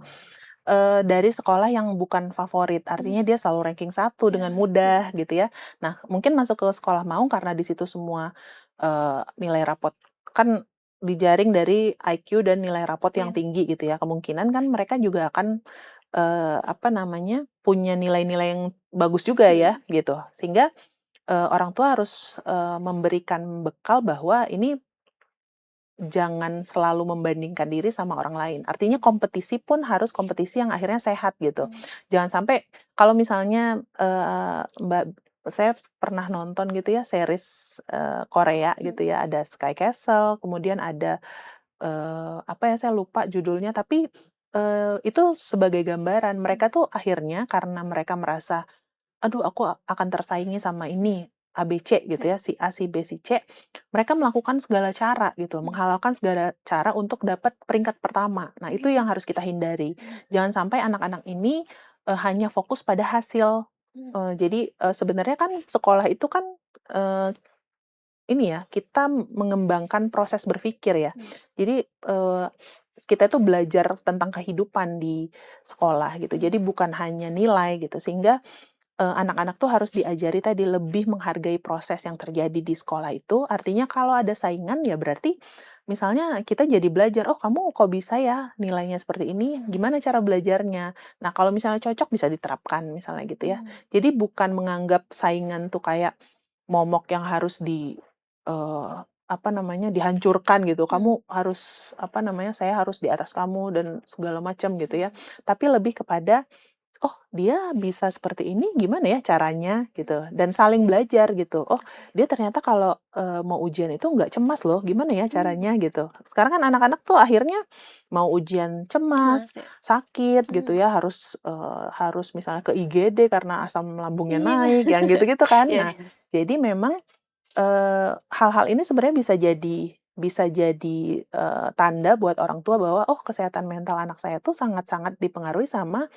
dari sekolah yang bukan favorit, mmm, artinya dia selalu ranking 1 ya, dengan betul, mudah gitu ya. Nah, mungkin masuk ke sekolah maung karena di situ semua, nilai rapot kan dijaring dari IQ dan nilai rapot yang iya, tinggi gitu ya, kemungkinan kan mereka juga akan, punya nilai-nilai yang bagus juga ya, mhm, gitu. Sehingga, orang tua harus, memberikan bekal bahwa ini jangan selalu membandingkan diri sama orang lain. Artinya mhm, kompetisi pun harus kompetisi yang akhirnya sehat gitu. mmm, Jangan sampai kalau misalnya, saya pernah nonton gitu ya series, Korea mhm, gitu ya, ada Sky Castle, kemudian ada, saya lupa judulnya, tapi, itu sebagai gambaran mhm, mereka tuh akhirnya karena mereka merasa, "Aduh aku akan tersaingi sama ini, A, B, C," gitu iya, ya, si A, si B, si C. Mereka melakukan segala cara gitu, mhm, menghalalkan segala cara untuk dapat peringkat pertama. Nah, itu mmm, yang harus kita hindari. mhm, Jangan sampai anak-anak ini, hanya fokus pada hasil. mmm, Jadi, sebenarnya kan sekolah itu kan, eee, ini ya, kita mengembangkan proses berpikir ya. mmm, Jadi, kita tuh belajar tentang kehidupan di sekolah gitu. Jadi mhm, bukan hanya nilai gitu, sehingga anak-anak tuh harus diajari tadi lebih menghargai proses yang terjadi di sekolah itu, artinya kalau ada saingan ya berarti misalnya kita jadi belajar, "Oh kamu kok bisa ya nilainya seperti ini? Gimana cara belajarnya?" Nah kalau misalnya cocok bisa diterapkan misalnya gitu ya. mmm, Jadi bukan menganggap saingan tuh kayak momok yang harus dihancurkan gitu, mhm, "Kamu harus saya harus di atas kamu," dan segala macam gitu ya. mhm, Tapi lebih kepada "Oh, dia bisa seperti ini, gimana ya caranya?" mhm, Gitu, dan saling belajar gitu. "Oh, oke, dia ternyata kalau, mau ujian itu nggak cemas loh, gimana ya mmm, caranya?" Gitu. Sekarang kan anak-anak tuh akhirnya mau ujian cemas, cemas ya? sakit gitu Mmm, ya, harus misalnya ke IGD karena asam lambungnya iya, naik, yang gitu-gitu kan. iya, Nah, jadi memang, hal-hal ini sebenarnya bisa jadi, tanda buat orang tua bahwa, "Oh, kesehatan mental anak saya tuh sangat-sangat dipengaruhi sama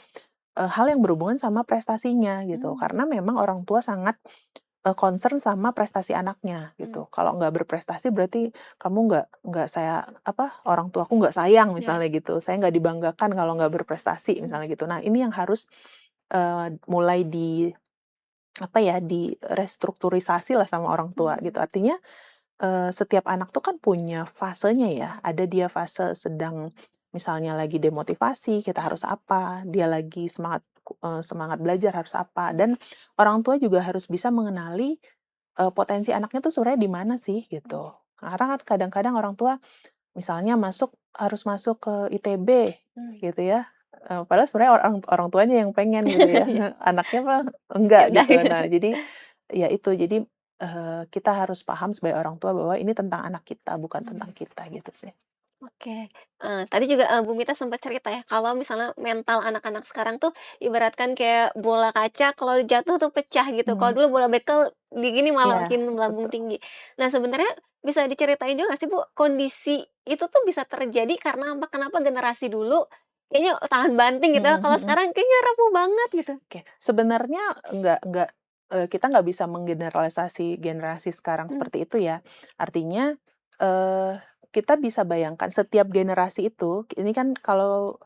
hal yang berhubungan sama prestasinya gitu, mmm, karena memang orang tua sangat, concern sama prestasi anaknya mmm, gitu. Kalau nggak berprestasi berarti kamu nggak orang tuaku nggak sayang iya, misalnya gitu, saya nggak dibanggakan kalau nggak berprestasi mmm, misalnya gitu. Nah ini yang harus, mulai direstrukturisasi lah sama orang tua gitu. mhm, Artinya, setiap anak tuh kan punya fasenya ya, mhm, ada dia fase sedang misalnya lagi demotivasi, kita iya, harus apa, dia lagi semangat belajar harus apa, mmm, dan orang tua juga harus bisa mengenali, potensi anaknya tuh sebenarnya di mana sih mmm, gitu. Karena kan kadang-kadang orang tua misalnya harus masuk ke ITB mmm, gitu ya, padahal sebenarnya orang orang tuanya yang pengen gitu ya, iya, anaknya mah ya enggak udah gitu. Nah jadi, ya itu, jadi, kita harus paham sebagai orang tua bahwa ini tentang anak kita, bukan tentang mhm. kita gitu sih. Oke, tadi juga, Bu Mita sempat cerita ya, kalau misalnya mental anak-anak sekarang tuh ibaratkan kayak bola kaca kalau jatuh tuh pecah gitu, kalau Mhm, dulu bola bekel di gini malah iya, makin melambung betul, tinggi. Nah, sebenarnya bisa diceritain juga nggak sih, Bu, kondisi itu tuh bisa terjadi karena apa? Kenapa generasi dulu kayaknya tahan banting gitu ya, mhm kalau mhm. sekarang kayaknya rapuh banget gitu? Oke, sebenarnya kita nggak bisa menggeneralisasi generasi sekarang Mmm, seperti itu ya. Artinya, kita bisa bayangkan setiap generasi itu, ini kan kalau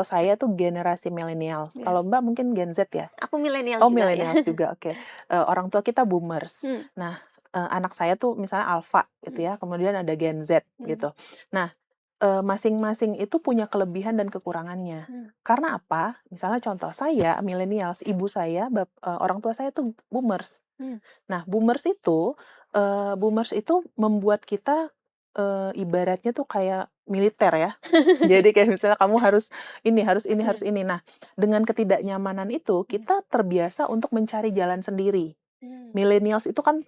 saya tuh generasi millennials, iya. kalau Mbak mungkin Gen Z ya? Aku milenial Oh juga ya. millennials juga, oke. Orang tua kita boomers. Mmm, Nah, anak saya tuh misalnya Alpha gitu mhm, ya, kemudian ada Gen Z mhm, gitu. Nah, masing-masing itu punya kelebihan dan kekurangannya. mmm, Karena apa? Misalnya contoh saya millennials, ibu saya, orang tua saya tuh boomers. mmm, Nah, boomers itu membuat kita, ibaratnya tuh kayak militer ya. Jadi kayak misalnya kamu harus ini harus ini harus mhm, ini. Nah, dengan ketidaknyamanan itu, mhm, kita terbiasa untuk mencari jalan sendiri. mmm, Millennials itu kan,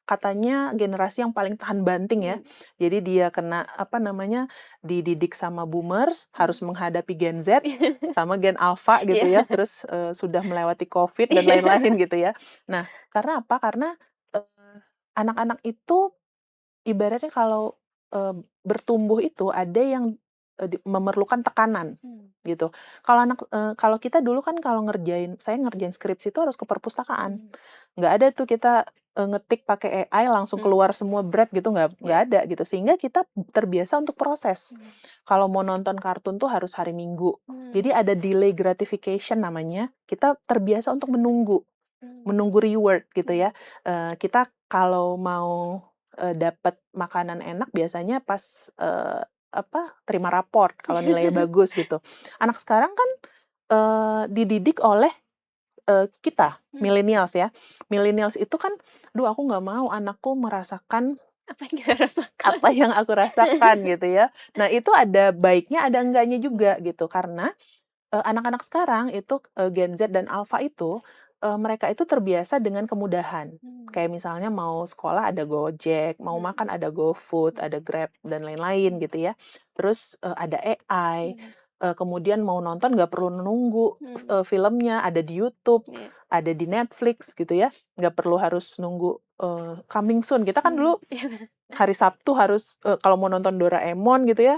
katanya generasi yang paling tahan banting ya. mmm, Jadi dia kena, apa namanya, dididik sama boomers, harus mmm. menghadapi Gen Z, sama Gen Alpha gitu ya, Iya. terus, sudah melewati Covid dan Iya. lain-lain gitu ya. Nah, karena apa? Karena, anak-anak itu ibaratnya kalau, bertumbuh itu ada yang, memerlukan tekanan, Mmm, gitu. Kalau kita dulu kan kalau saya ngerjain skripsi itu harus ke perpustakaan. mhm, Nggak ada tuh kita, ngetik pakai AI langsung mmm, keluar semua gitu, nggak iya, ada gitu. Sehingga kita terbiasa untuk proses. mmm, Kalau mau nonton kartun tuh harus hari Minggu. mmm, Jadi ada delay gratification namanya, kita terbiasa untuk menunggu. mmm, Menunggu reward gitu mmm, ya. Kita kalau mau, dapat makanan enak biasanya pas, terima raport kalau nilainya bagus gitu. Anak sekarang kan, dididik oleh, kita, mmm, millennials ya. Millennials itu kan, "Duh aku nggak mau anakku merasakan apa yang kita rasakan? apa yang aku rasakan," gitu ya. Nah itu ada baiknya ada enggaknya juga gitu karena anak-anak sekarang itu, Gen Z dan Alpha itu, mereka itu terbiasa dengan kemudahan. Mmm, Kayak misalnya mau sekolah ada Gojek, mau mhm, makan ada GoFood, mhm, ada Grab, dan lain-lain mmm, gitu ya. Terus, ada AI, mhm, kemudian mau nonton nggak perlu nunggu, mhm, filmnya ada di YouTube, iya, ada di Netflix gitu ya, nggak perlu harus nunggu, coming soon. Kita kan dulu iya bener, hari Sabtu harus, kalau mau nonton Doraemon gitu ya,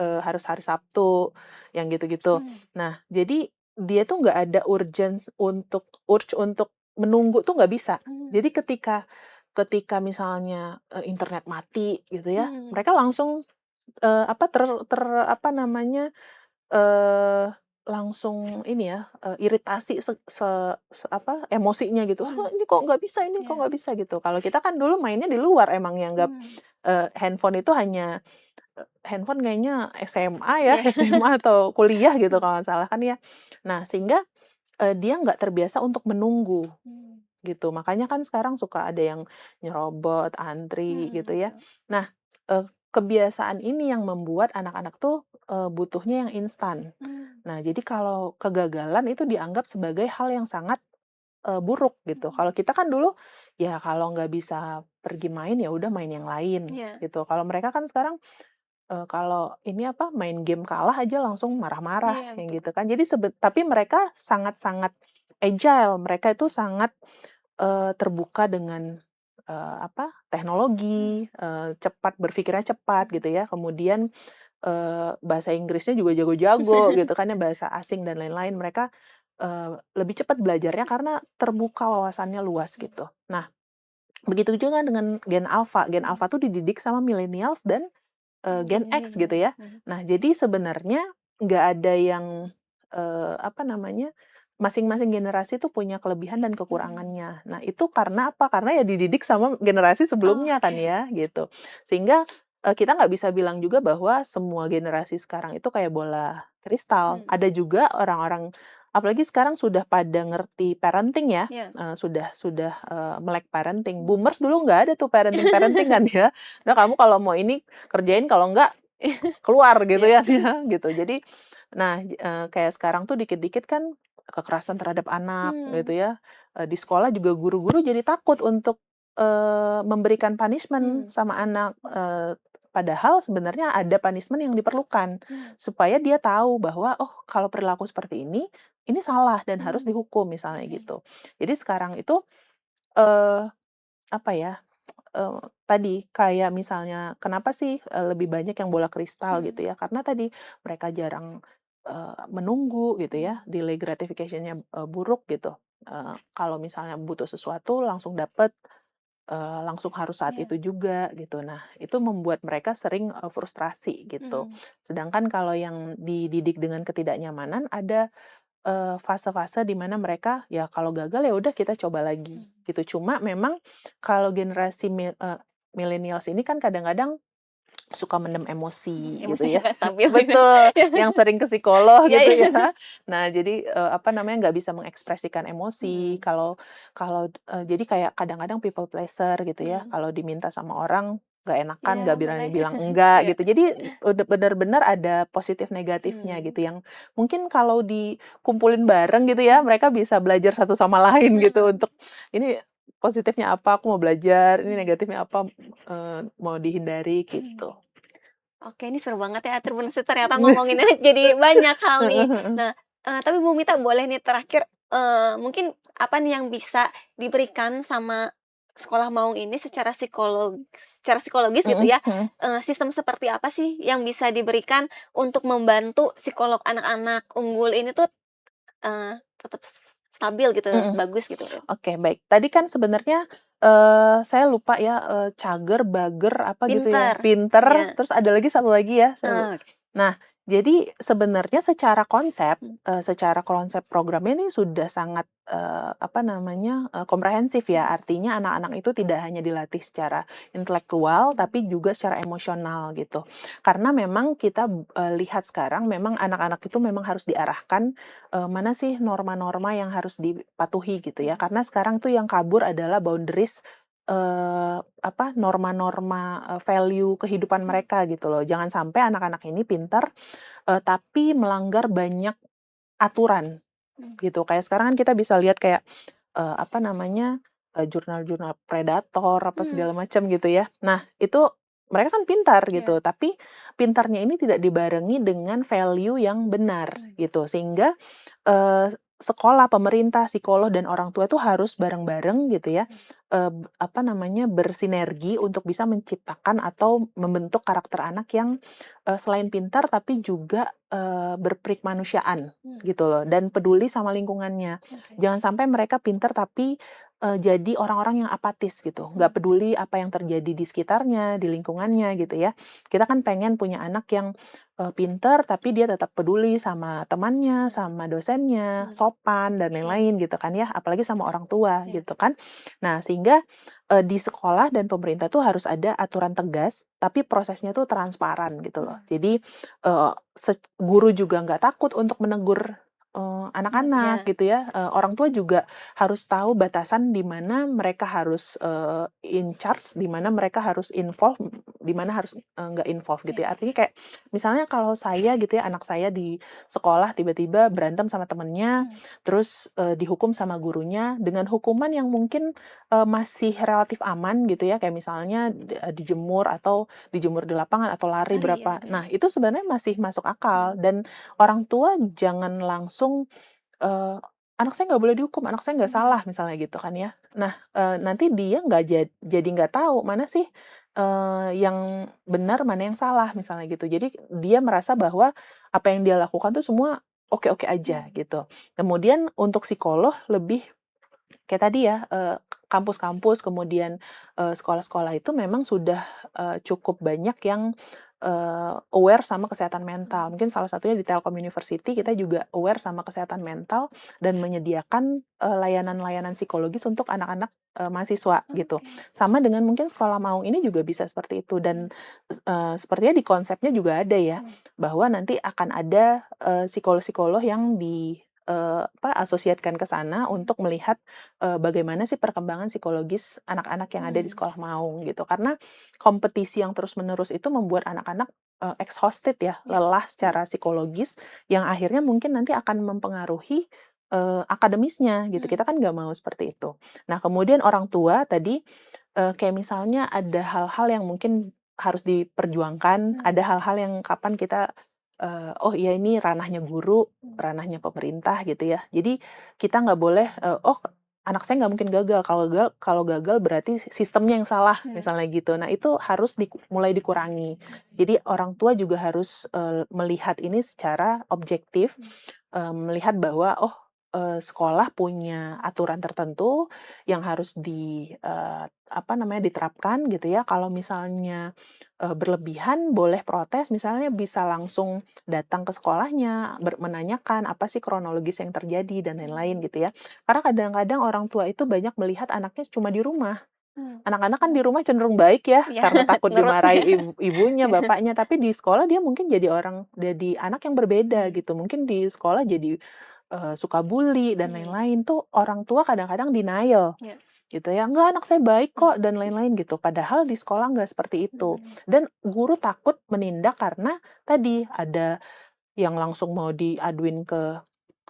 harus hari Sabtu, yang gitu-gitu. mmm, Nah, jadi dia tuh nggak ada urge untuk menunggu tuh nggak bisa. mmm, Jadi ketika ketika misalnya, internet mati gitu ya, mmm, mereka langsung, apa, apa namanya, eee, langsung ini ya, iritasi emosinya gitu, "Ah, mmm, ini kok nggak bisa ini kok iya, nggak bisa?" Gitu. Kalau kita kan dulu mainnya di luar emang yang nggak mmm, handphone itu hanya handphone kayaknya SMA ya, iya, SMA atau kuliah gitu mmm, kalau nggak salah kan ya. Nah sehingga, dia nggak terbiasa untuk menunggu mmm, gitu, makanya kan sekarang suka ada yang nyerobot, antri gitu ya. betul, Nah, kebiasaan ini yang membuat anak-anak tuh, butuhnya yang instan. mmm, Nah jadi kalau kegagalan itu dianggap sebagai hal yang sangat, buruk gitu. mhm, Kalau kita kan dulu, ya kalau nggak bisa pergi main, ya udah main yang lain iya, gitu. Kalau mereka kan sekarang kalau ini apa, main game kalah aja langsung marah-marah, iya yang betul, gitu kan. Jadi tapi mereka sangat-sangat agile, mereka itu sangat, terbuka dengan, mmm, teknologi, cepat, berpikirnya cepat mhm. gitu ya. Kemudian, bahasa Inggrisnya juga jago-jago gitu kan ya, bahasa asing dan lain-lain. Mereka, lebih cepat belajarnya karena terbuka wawasannya luas Mhm, gitu. Nah, begitu juga dengan Gen Alpha. Gen mhm, Alpha tuh dididik sama millennials dan Gen X gitu milenial, ya. mhm, Nah, jadi sebenarnya nggak ada yang, apa namanya, masing-masing generasi tuh punya kelebihan dan mmm, kekurangannya. Nah, itu karena apa? Karena ya dididik sama generasi sebelumnya kan oke, ya, gitu. Sehingga, kita nggak bisa bilang juga bahwa semua generasi sekarang itu kayak bola kristal. mmm, Ada juga orang-orang apalagi sekarang sudah pada ngerti parenting ya, iya, sudah, melek parenting. mmm. Boomers dulu nggak ada tuh parenting-parenting kan ya. Nah, kamu kalau mau ini kerjain, kalau enggak keluar gitu Iya, ya dia, gitu. Jadi, nah, kayak sekarang tuh dikit-dikit kan kekerasan terhadap anak mmm, gitu ya, di sekolah juga guru-guru jadi takut untuk, memberikan punishment mmm, sama anak, Padahal sebenarnya ada punishment yang diperlukan, Mmm. supaya dia tahu bahwa, oh kalau perilaku seperti ini salah dan harus Mmm. dihukum misalnya Oke. gitu. Jadi sekarang itu, eee, apa ya, tadi kayak misalnya kenapa sih, lebih banyak yang bola kristal Mmm. gitu ya, karena tadi mereka jarang, menunggu gitu ya, Mmm. delay gratification-nya, buruk gitu. Kalau misalnya butuh sesuatu langsung dapet, langsung harus saat Iya. itu juga gitu. Nah, itu membuat mereka sering, frustrasi gitu. Mhm. Sedangkan kalau yang dididik dengan ketidaknyamanan ada, fase-fase di mana mereka ya kalau gagal ya udah kita coba lagi Mmm. gitu. Cuma memang kalau generasi millennials ini kan kadang-kadang suka mendem emosi gitu Emosinya ya. nggak stabil gitu. Betul, yang sering ke psikolog Iya gitu iya. ya. Nah jadi, apa namanya, nggak bisa mengekspresikan emosi, Mhm. kalau kalau, jadi kayak kadang-kadang people pleaser gitu ya, Mhm. kalau diminta sama orang nggak enakan, Iya nggak berani boleh. bilang enggak Iya. gitu. Jadi udah bener-bener ada positif negatifnya Mmm. gitu, yang mungkin kalau dikumpulin bareng gitu ya, Mmm. mereka bisa belajar satu sama lain gitu Mhm. untuk, "Ini positifnya apa? Aku mau belajar. Ini Mmm. negatifnya apa? Mau dihindari," Mmm. gitu. Oke, ini seru banget ya, ternyata ngomonginnya jadi banyak hal nih. Heeh heeh. Nah, tapi Bu Mita boleh nih terakhir, mungkin apa nih yang bisa diberikan sama sekolah maung ini secara psikologis gitu Mhm ya, mhm. sistem seperti apa sih yang bisa diberikan untuk membantu psikolog anak-anak unggul ini tuh, tetap stabil gitu, Mhm. bagus gitu ya? Oke, baik. Tadi kan sebenarnya, saya lupa ya, cager, bager, apa gitu ya, Pinter, pinter, iya. terus ada lagi satu lagi ya, Oke. nah, jadi sebenarnya Mmm. secara konsep programnya ini sudah sangat, apa namanya, komprehensif ya. Mhm. Artinya anak-anak itu tidak hanya dilatih secara intelektual, Mmm. tapi juga secara emosional gitu. Karena memang kita, lihat sekarang memang anak-anak itu memang harus diarahkan, mana sih norma-norma yang harus dipatuhi gitu ya. Mhm. Karena sekarang tuh yang kabur adalah boundaries, apa, norma-norma, value kehidupan Mmm. mereka gitu loh. Jangan sampai anak-anak ini pintar, tapi melanggar banyak aturan Mmm. gitu. Kayak sekarang kan kita bisa lihat kayak, apa namanya, jurnal-jurnal predator apa Mmm. segala macam gitu ya. Nah, itu mereka kan pintar Iya. gitu, tapi pintarnya ini tidak dibarengi dengan value yang benar Mmm. gitu. Sehingga, sekolah, pemerintah, psikolog, dan orang tua itu harus bareng-bareng gitu ya, Mmm. apa namanya, bersinergi untuk bisa menciptakan atau membentuk karakter anak yang, selain pintar tapi juga, berperikmanusiaan Mmm. gitu loh, dan peduli sama lingkungannya. Oke. Jangan sampai mereka pintar tapi, jadi orang-orang yang apatis gitu, nggak Mmm. peduli apa yang terjadi di sekitarnya, di lingkungannya gitu ya. Kita kan pengen punya anak yang, pinter tapi dia tetap peduli sama temannya, Mmm. sama dosennya, Mmm. sopan dan Iya. lain-lain gitu kan ya, apalagi sama orang tua Iya. gitu kan. Nah, sehingga, di sekolah dan pemerintah tuh harus ada aturan tegas, tapi prosesnya tuh transparan gitu loh. Mmm. Jadi, guru juga nggak takut untuk menegur, Mmm, anak-anak iya. gitu ya, orang tua juga harus tahu batasan di mana mereka harus, in charge, di mana mereka harus involve, di mana harus, nggak involve gitu Iya. ya. Artinya kayak misalnya kalau saya gitu ya, anak saya di sekolah tiba-tiba berantem sama temennya, Mmm. terus, dihukum sama gurunya dengan hukuman yang mungkin, masih relatif aman gitu ya, kayak misalnya dijemur atau dijemur di lapangan atau lari Lari ya berapa. tadi ya? Nah, itu sebenarnya masih masuk akal, Mhm. dan orang tua jangan langsung, eee, "Anak saya nggak boleh dihukum, anak saya nggak Mhm. salah," misalnya gitu kan ya. Nah, nanti dia nggak jadi nggak tahu mana sih, yang benar, mana yang salah misalnya gitu. Jadi dia merasa bahwa apa yang dia lakukan tuh semua oke-oke aja Mmm. gitu. Kemudian untuk psikolog lebih kayak tadi ya, kampus-kampus, kemudian, sekolah-sekolah itu memang sudah, cukup banyak yang, aware sama kesehatan mental. Mmm. Mungkin salah satunya di Telkom University kita Mmm. juga aware sama kesehatan mental dan menyediakan, layanan-layanan psikologis untuk anak-anak, mahasiswa gitu. Oke. Sama dengan mungkin sekolah maung ini juga bisa seperti itu, dan, Mmm. sepertinya di konsepnya juga ada ya, Mmm. bahwa nanti akan ada, psikolog-psikolog yang apa, asosiatkan ke sana Mhm. untuk melihat, bagaimana sih perkembangan psikologis anak-anak yang ada di Mmm. sekolah maung gitu. Karena kompetisi yang terus-menerus itu membuat anak-anak, exhausted ya, Iya. lelah Mhm. secara psikologis yang akhirnya mungkin nanti akan mempengaruhi, akademisnya gitu. Kita Mmm. kan nggak mau seperti itu. Nah, kemudian orang tua tadi, kayak misalnya ada hal-hal yang mungkin harus diperjuangkan, ada hal-hal yang kapan kita, oh iya ini ranahnya guru, ranahnya pemerintah gitu ya. Jadi kita nggak boleh, oh anak saya nggak mungkin gagal, kalau gagal berarti sistemnya yang salah, misalnya gitu. Nah itu harus mulai dikurangi. Jadi orang tua juga harus, melihat ini secara objektif, melihat bahwa, oh, sekolah punya aturan tertentu yang harus apa namanya, diterapkan gitu ya. Kalau misalnya, berlebihan boleh protes, misalnya bisa langsung datang ke sekolahnya, menanyakan apa sih kronologis yang terjadi dan lain-lain gitu ya. Karena kadang-kadang orang tua itu banyak melihat anaknya cuma di rumah. Anak-anak kan di rumah cenderung baik ya, Iya, karena takut nurut. dimarahi ibunya, Iya. bapaknya, tapi di sekolah dia mungkin jadi anak yang berbeda gitu. Mungkin di sekolah jadi, suka bully dan lain-lain tuh orang tua kadang-kadang denial Iya. gitu ya, "Enggak, anak saya baik kok," Mhm. dan lain-lain gitu. Padahal di sekolah nggak seperti itu. Mhm. Dan guru takut menindak karena tadi ada yang langsung mau diaduin ke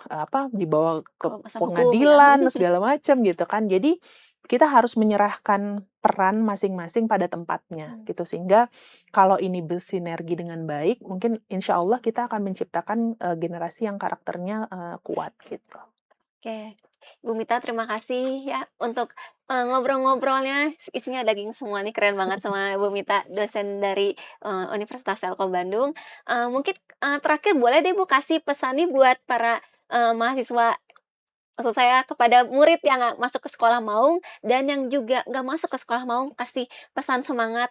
apa, dibawa ke Ke masa hukum ya. pengadilan, segala macam gitu kan. Jadi, kita harus menyerahkan peran masing-masing pada tempatnya, gitu. Sehingga kalau ini bersinergi dengan baik, mungkin insya Allah kita akan menciptakan, generasi yang karakternya, kuat, gitu. Oke. Bu Mita terima kasih ya untuk, ngobrol-ngobrolnya, isinya daging semua nih, keren banget sama Bu Mita, dosen dari, Universitas Telkom Bandung. Mungkin, terakhir boleh deh Bu kasih pesan nih buat para, mahasiswa, maksud saya kepada murid yang nggak masuk ke sekolah Maung dan yang juga nggak masuk ke sekolah Maung, kasih pesan semangat,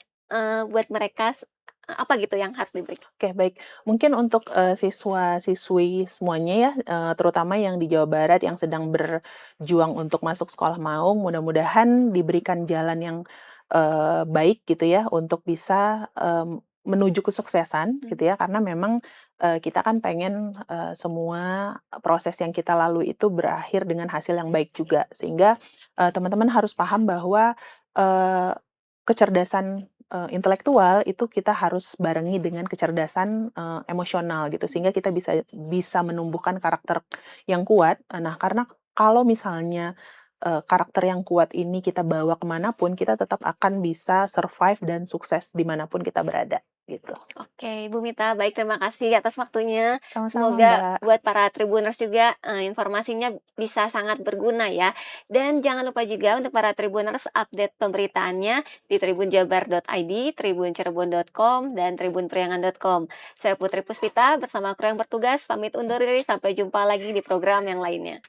buat mereka, apa gitu yang harus diberikan? Oke, baik. Mungkin untuk, siswa-siswi semuanya ya, terutama yang di Jawa Barat yang sedang berjuang untuk masuk sekolah maung, mudah-mudahan diberikan jalan yang, baik gitu ya, untuk bisa, menuju kesuksesan gitu ya. Karena memang, kita kan pengen, semua proses yang kita lalui itu berakhir dengan hasil yang baik juga. Sehingga, teman-teman harus paham bahwa, eee, kecerdasan intelektual itu kita harus barengi dengan kecerdasan, emosional gitu, sehingga kita bisa bisa menumbuhkan karakter yang kuat. Nah, karena kalau misalnya, karakter yang kuat ini kita bawa kemana pun, kita tetap akan bisa survive dan sukses di mana pun kita berada, gitu. Oke, Bu Mita, baik terima kasih atas waktunya. Sama-sama, Semoga Mbak. buat para Tribuners juga, informasinya bisa sangat berguna ya. Dan jangan lupa juga untuk para Tribuners update pemberitaannya di tribunjabar.id, tribuncirebon.com, dan tribunpriangan.com. Saya Putri Puspita bersama kru yang bertugas pamit undur diri, sampai jumpa lagi di program yang lainnya.